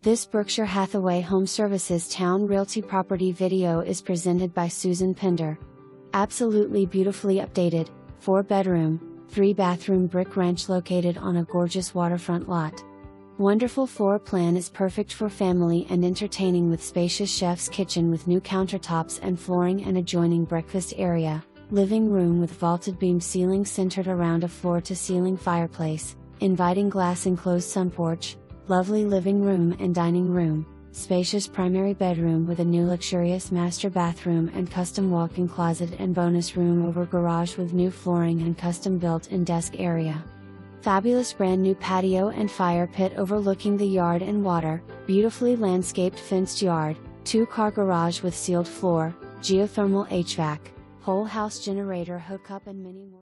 This Berkshire Hathaway HomeServices Towne Realty property video is presented by Susan Pinder. Absolutely beautifully updated, 4-bedroom, 3-bathroom brick ranch located on a gorgeous waterfront lot. Wonderful floor plan is perfect for family and entertaining with spacious chef's kitchen with new countertops and flooring and adjoining breakfast area, living room with vaulted beam ceiling centered around a floor-to-ceiling fireplace, inviting glass enclosed sunporch, lovely living room and dining room, spacious primary bedroom with a new luxurious master bathroom and custom walk-in closet and bonus room over garage with new flooring and custom built-in desk area. Fabulous brand new patio and fire pit overlooking the yard and water, beautifully landscaped fenced yard, 2-car garage with sealed floor, geothermal HVAC, whole house generator hookup and many more.